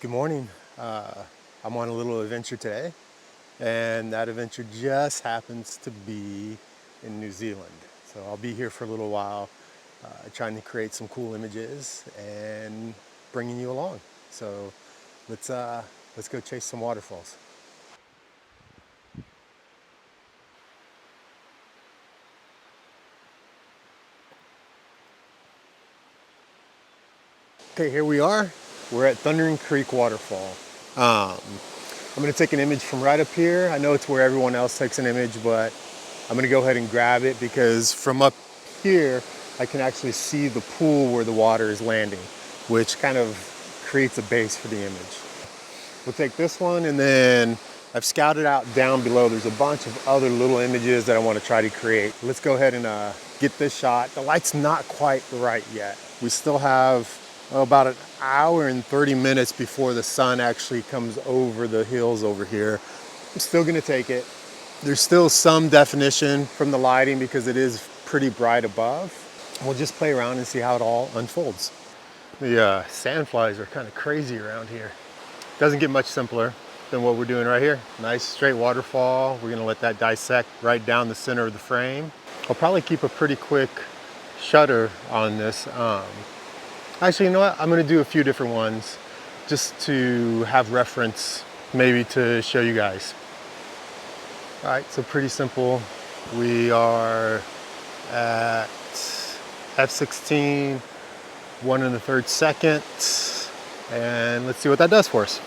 Good morning. I'm on a little adventure today, and that adventure just happens to be in New Zealand. So I'll be here for a little while, trying to create some cool images and bringing you along. So let's go chase some waterfalls. Okay, here we are. We're at Thundering Creek Waterfall. Um, I'm gonna take an image from right up here. I know it's where everyone else takes an image, but I'm gonna go ahead and grab it because from up here, I can actually see the pool where the water is landing, which kind of creates a base for the image. We'll take this one, and then I've scouted out down below. There's a bunch of other little images that I wanna try to create. Let's go ahead and get this shot. The light's not quite right yet. We still have about an hour and 30 minutes before the sun actually comes over the hills over here. I'm still gonna take it. There's still some definition from the lighting because it is pretty bright above. We'll just play around and see how it all unfolds. The sandflies are kind of crazy around here. Doesn't get much simpler than what we're doing right here. Nice straight waterfall. We're gonna let that dissect right down the center of the frame. I'll probably keep a pretty quick shutter on this. Actually, you know what? I'm gonna do a few different ones just to have reference, maybe to show you guys. All right, so pretty simple. We are at f16, 1 1/3 seconds, and let's see what that does for us.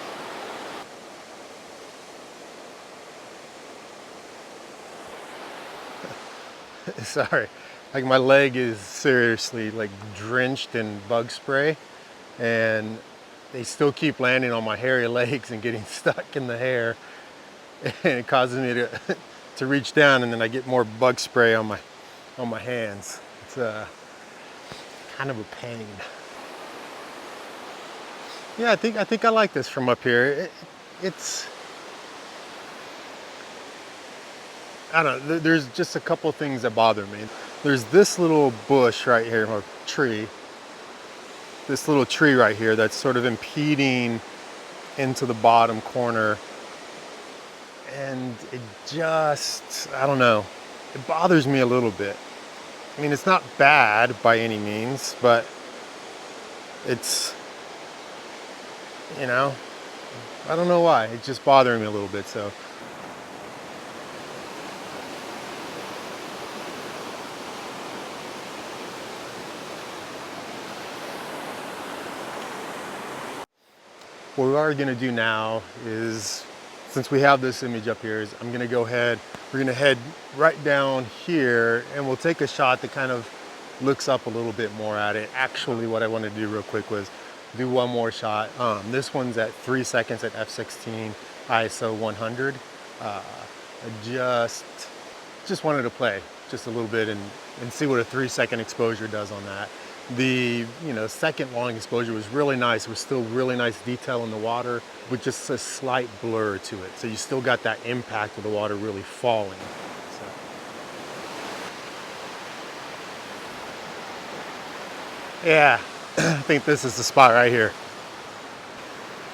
Sorry, like my leg is seriously like drenched in bug spray, and they still keep landing on my hairy legs and getting stuck in the hair, and it causes me to reach down, and then I get more bug spray on my hands. It's kind of a pain. Yeah, I think I like this from up here. It's I don't know. There's just a couple things that bother me. There's this little bush right here, or tree. This little tree right here that's sort of impeding into the bottom corner, and it just, I don't know, it bothers me a little bit. I mean, it's not bad by any means, but it's, you know, I don't know why. It's just bothering me a little bit. So what we are gonna do now is, since we have this image up here, is I'm gonna go ahead, we're gonna head right down here, and we'll take a shot that kind of looks up a little bit more at it. Actually, what I wanted to do real quick was do one more shot. This one's at 3 seconds at f16, ISO 100. I just wanted to play just a little bit and see what a 3-second exposure does on that. The second long exposure was really nice. It was still really nice detail in the water with just a slight blur to it. So you still got that impact of the water really falling. So, yeah, I think this is the spot right here.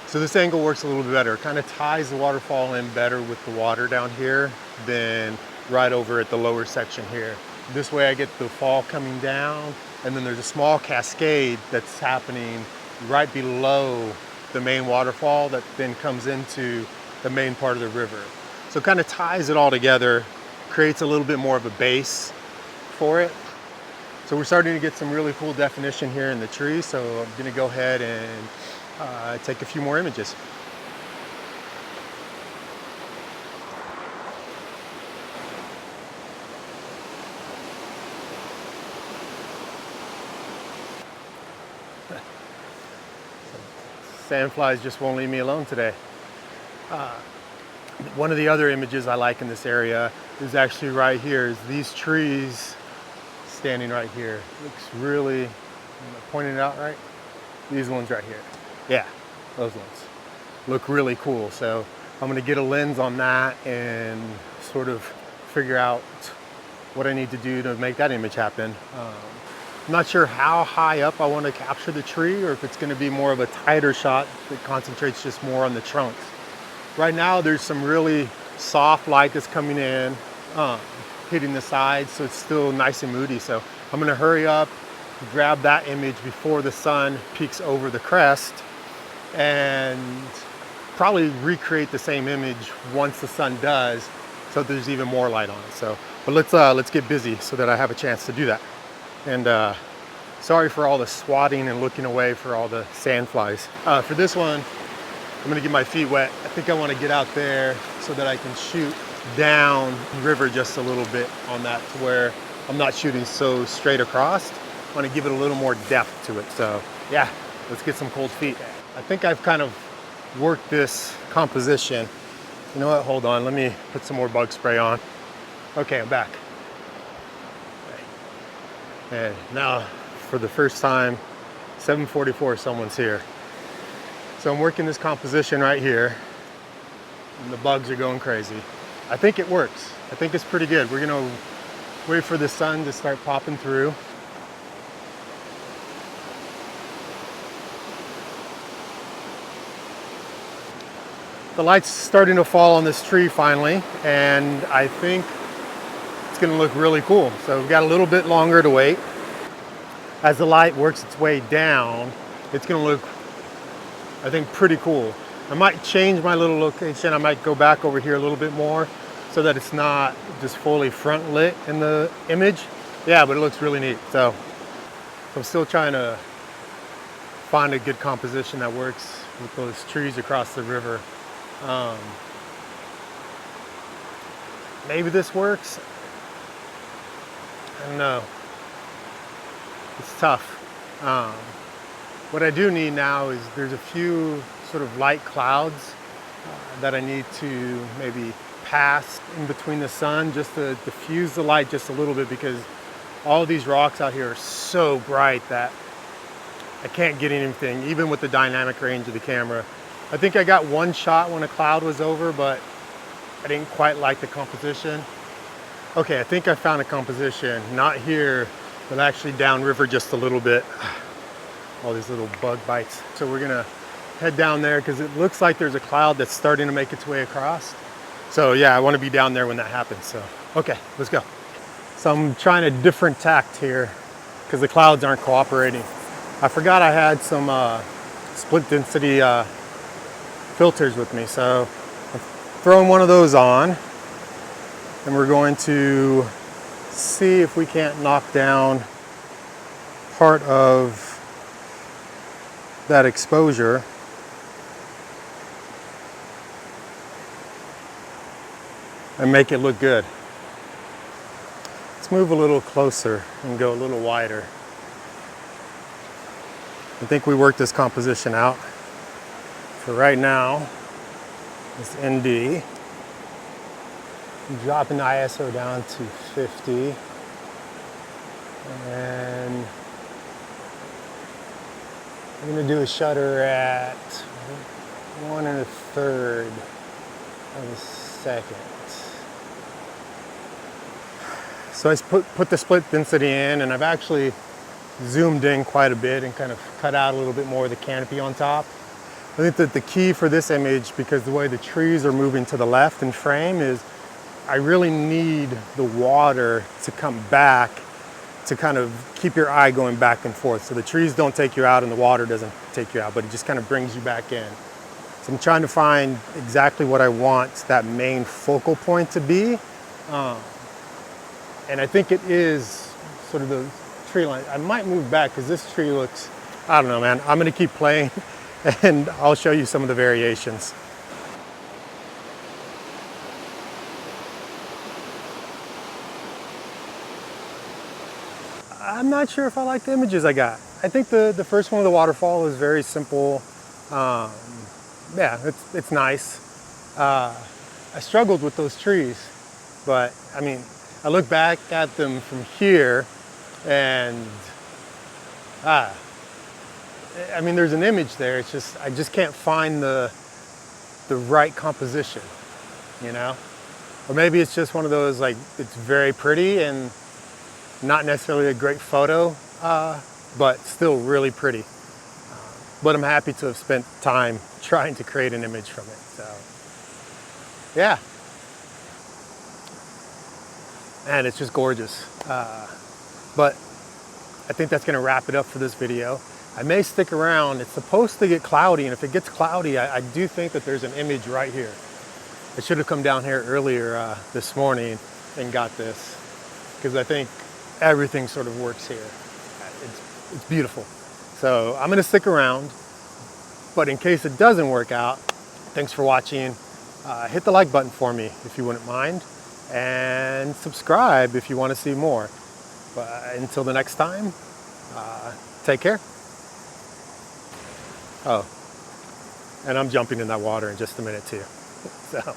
So this angle works a little bit better. It kind of ties the waterfall in better with the water down here than right over at the lower section here. This way I get the fall coming down, and then there's a small cascade that's happening right below the main waterfall that then comes into the main part of the river. So it kind of ties it all together, creates a little bit more of a base for it. So we're starting to get some really cool definition here in the trees. So I'm gonna go ahead and take a few more images. Sandflies just won't leave me alone today. One of the other images I like in this area is actually right here. Is these trees standing right here. Looks really, am I pointing it out right? These ones right here. Yeah, those ones look really cool. So I'm gonna get a lens on that and sort of figure out what I need to do to make that image happen. I'm not sure how high up I want to capture the tree, or if it's going to be more of a tighter shot that concentrates just more on the trunks. Right now there's some really soft light that's coming in, hitting the sides, so it's still nice and moody. So I'm going to hurry up, grab that image before the sun peeks over the crest, and probably recreate the same image once the sun does, so there's even more light on it. So, but let's get busy so that I have a chance to do that. And sorry for all the swatting and looking away for all the sand flies. For this one, I'm gonna get my feet wet. I think I wanna get out there so that I can shoot down river just a little bit on that, to where I'm not shooting so straight across. I wanna give it a little more depth to it. So yeah, let's get some cold feet. I think I've kind of worked this composition. You know what, hold on, let me put some more bug spray on. Okay, I'm back. And now, for the first time, 7:44, someone's here. So I'm working this composition right here, and the bugs are going crazy. I think it works. I think it's pretty good. We're gonna wait for the sun to start popping through. The light's starting to fall on this tree finally, and I think it's gonna look really cool. So we've got a little bit longer to wait. As the light works its way down, it's gonna look, I think, pretty cool. I might change my little location. I might go back over here a little bit more so that it's not just fully front lit in the image. Yeah, but it looks really neat. So I'm still trying to find a good composition that works with those trees across the river. Maybe this works. I don't know. It's tough. What I do need now is there's a few sort of light clouds that I need to maybe pass in between the sun, just to diffuse the light just a little bit, because all these rocks out here are so bright that I can't get anything, even with the dynamic range of the camera. I think I got one shot when a cloud was over, but I didn't quite like the composition. Okay, I think I found a composition, not here, but actually downriver just a little bit. All these little bug bites. So we're gonna head down there because it looks like there's a cloud that's starting to make its way across. So yeah, I wanna be down there when that happens. So, okay, let's go. So I'm trying a different tact here because the clouds aren't cooperating. I forgot I had some split density filters with me. So I'm throwing one of those on, and we're going to see if we can't knock down part of that exposure. And make it look good. Let's move a little closer and go a little wider. I think we worked this composition out. For right now, it's ND. I'm dropping the ISO down to 50. And I'm gonna do a shutter at 1 1/3 of a second. So I put the split density in, and I've actually zoomed in quite a bit and kind of cut out a little bit more of the canopy on top. I think that the key for this image, because the way the trees are moving to the left in frame, is I really need the water to come back to kind of keep your eye going back and forth. So the trees don't take you out and the water doesn't take you out, but it just kind of brings you back in. So I'm trying to find exactly what I want that main focal point to be. And I think it is sort of the tree line. I might move back because this tree looks, I don't know, man. I'm gonna keep playing and I'll show you some of the variations. I'm not sure if I like the images I got. I think the first one of the waterfall is very simple. Yeah, it's nice. I struggled with those trees, but I mean, I look back at them from here and I mean, there's an image there. It's just, I just can't find the right composition, you know? Or maybe it's just one of those, like, it's very pretty and not necessarily a great photo. but still really pretty. But I'm happy to have spent time trying to create an image from it. So, yeah. And it's just gorgeous. But I think that's gonna wrap it up for this video. I may stick around. It's supposed to get cloudy, and if it gets cloudy, I do think that there's an image right here. I should have come down here earlier this morning and got this, because I think everything sort of works here. It's beautiful. So I'm gonna stick around, but in case it doesn't work out, thanks for watching. Hit the like button for me if you wouldn't mind, and subscribe if you want to see more. But until the next time, take care. Oh, and I'm jumping in that water in just a minute too. So.